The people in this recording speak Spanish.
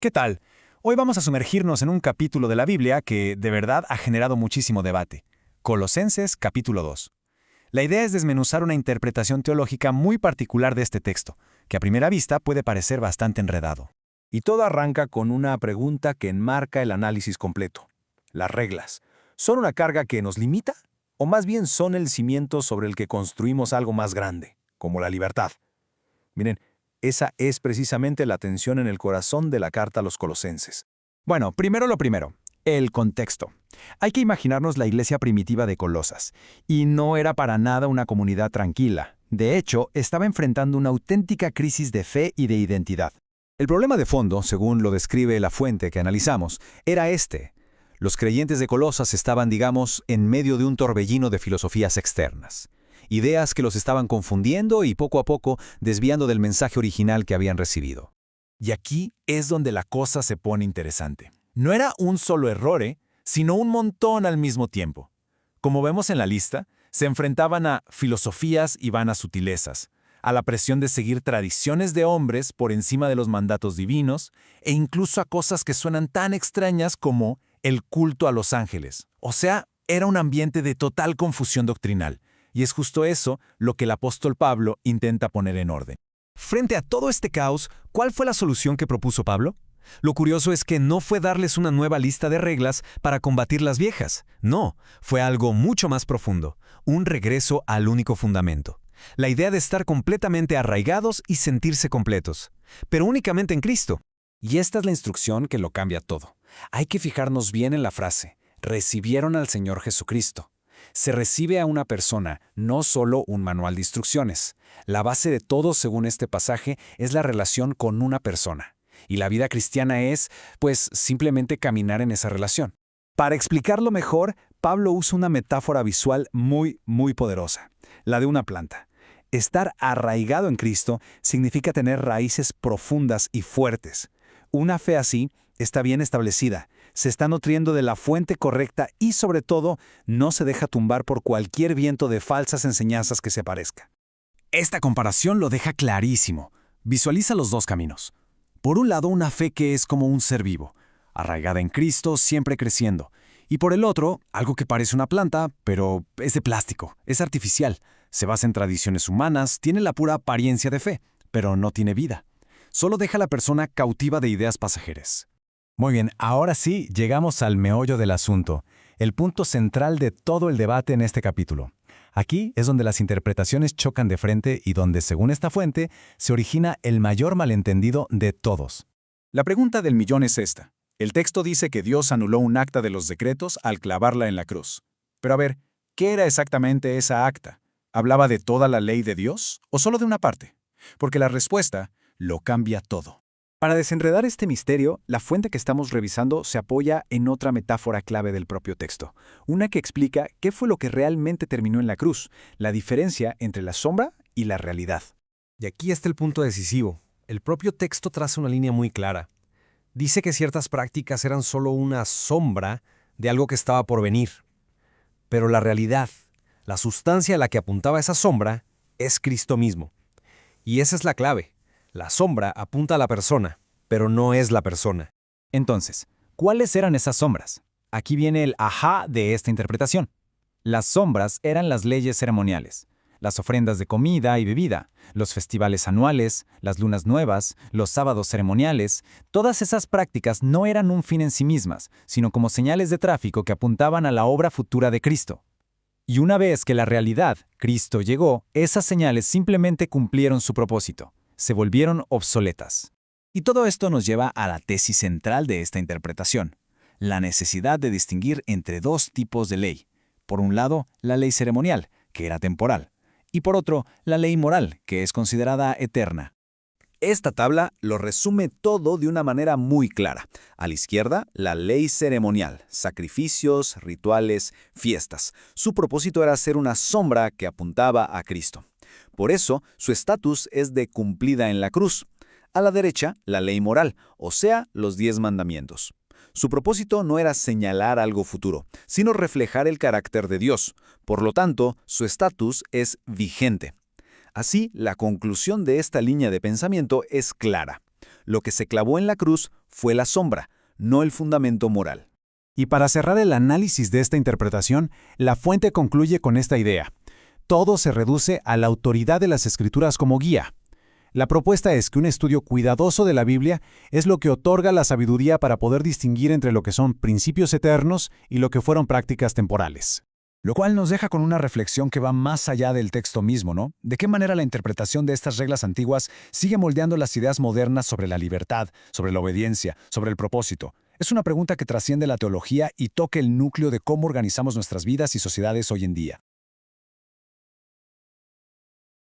¿Qué tal? Hoy vamos a sumergirnos en un capítulo de la Biblia que de verdad ha generado muchísimo debate. Colosenses capítulo 2. La idea es desmenuzar una interpretación teológica muy particular de este texto, que a primera vista puede parecer bastante enredado. Y todo arranca con una pregunta que enmarca el análisis completo. Las reglas. ¿Son una carga que nos limita? ¿O más bien son el cimiento sobre el que construimos algo más grande, como la libertad? Miren, esa es precisamente la tensión en el corazón de la carta a los colosenses. Bueno, primero lo primero, el contexto. Hay que imaginarnos la iglesia primitiva de Colosas, y no era para nada una comunidad tranquila. De hecho, estaba enfrentando una auténtica crisis de fe y de identidad. El problema de fondo, según lo describe la fuente que analizamos, era este. Los creyentes de Colosas estaban, digamos, en medio de un torbellino de filosofías externas. Ideas que los estaban confundiendo y poco a poco desviando del mensaje original que habían recibido. Y aquí es donde la cosa se pone interesante. No era un solo error, sino un montón al mismo tiempo. Como vemos en la lista, se enfrentaban a filosofías y vanas sutilezas, a la presión de seguir tradiciones de hombres por encima de los mandatos divinos, e incluso a cosas que suenan tan extrañas como el culto a los ángeles. O sea, era un ambiente de total confusión doctrinal, y es justo eso lo que el apóstol Pablo intenta poner en orden. Frente a todo este caos, ¿cuál fue la solución que propuso Pablo? Lo curioso es que no fue darles una nueva lista de reglas para combatir las viejas. No, fue algo mucho más profundo, un regreso al único fundamento. La idea de estar completamente arraigados y sentirse completos, pero únicamente en Cristo. Y esta es la instrucción que lo cambia todo. Hay que fijarnos bien en la frase, recibieron al Señor Jesucristo. Se recibe a una persona, no solo un manual de instrucciones. La base de todo, según este pasaje, es la relación con una persona. Y la vida cristiana es, pues, simplemente caminar en esa relación. Para explicarlo mejor, Pablo usa una metáfora visual muy poderosa, la de una planta. Estar arraigado en Cristo significa tener raíces profundas y fuertes. Una fe así está bien establecida, se está nutriendo de la fuente correcta y, sobre todo, no se deja tumbar por cualquier viento de falsas enseñanzas que se aparezca. Esta comparación lo deja clarísimo. Visualiza los dos caminos. Por un lado, una fe que es como un ser vivo, arraigada en Cristo, siempre creciendo. Y por el otro, algo que parece una planta, pero es de plástico, es artificial, se basa en tradiciones humanas, tiene la pura apariencia de fe, pero no tiene vida. Solo deja a la persona cautiva de ideas pasajeras. Muy bien, ahora sí llegamos al meollo del asunto, el punto central de todo el debate en este capítulo. Aquí es donde las interpretaciones chocan de frente y donde, según esta fuente, se origina el mayor malentendido de todos. La pregunta del millón es esta. El texto dice que Dios anuló un acta de los decretos al clavarla en la cruz. Pero a ver, ¿qué era exactamente esa acta? ¿Hablaba de toda la ley de Dios o solo de una parte? Porque la respuesta lo cambia todo. Para desenredar este misterio, la fuente que estamos revisando se apoya en otra metáfora clave del propio texto, una que explica qué fue lo que realmente terminó en la cruz, la diferencia entre la sombra y la realidad. Y aquí está el punto decisivo. El propio texto traza una línea muy clara. Dice que ciertas prácticas eran solo una sombra de algo que estaba por venir. Pero la realidad, la sustancia a la que apuntaba esa sombra, es Cristo mismo. Y esa es la clave. La sombra apunta a la persona, pero no es la persona. Entonces, ¿cuáles eran esas sombras? Aquí viene el ajá de esta interpretación. Las sombras eran las leyes ceremoniales, las ofrendas de comida y bebida, los festivales anuales, las lunas nuevas, los sábados ceremoniales. Todas esas prácticas no eran un fin en sí mismas, sino como señales de tráfico que apuntaban a la obra futura de Cristo. Y una vez que la realidad, Cristo, llegó, esas señales simplemente cumplieron su propósito. Se volvieron obsoletas. Y todo esto nos lleva a la tesis central de esta interpretación, la necesidad de distinguir entre dos tipos de ley. Por un lado, la ley ceremonial, que era temporal, y por otro, la ley moral, que es considerada eterna. Esta tabla lo resume todo de una manera muy clara. A la izquierda, la ley ceremonial, sacrificios, rituales, fiestas. Su propósito era ser una sombra que apuntaba a Cristo. Por eso, su estatus es de cumplida en la cruz. A la derecha, la ley moral, o sea, los 10 mandamientos. Su propósito no era señalar algo futuro, sino reflejar el carácter de Dios. Por lo tanto, su estatus es vigente. Así, la conclusión de esta línea de pensamiento es clara. Lo que se clavó en la cruz fue la sombra, no el fundamento moral. Y para cerrar el análisis de esta interpretación, la fuente concluye con esta idea. Todo se reduce a la autoridad de las Escrituras como guía. La propuesta es que un estudio cuidadoso de la Biblia es lo que otorga la sabiduría para poder distinguir entre lo que son principios eternos y lo que fueron prácticas temporales. Lo cual nos deja con una reflexión que va más allá del texto mismo, ¿no? ¿De qué manera la interpretación de estas reglas antiguas sigue moldeando las ideas modernas sobre la libertad, sobre la obediencia, sobre el propósito? Es una pregunta que trasciende la teología y toca el núcleo de cómo organizamos nuestras vidas y sociedades hoy en día.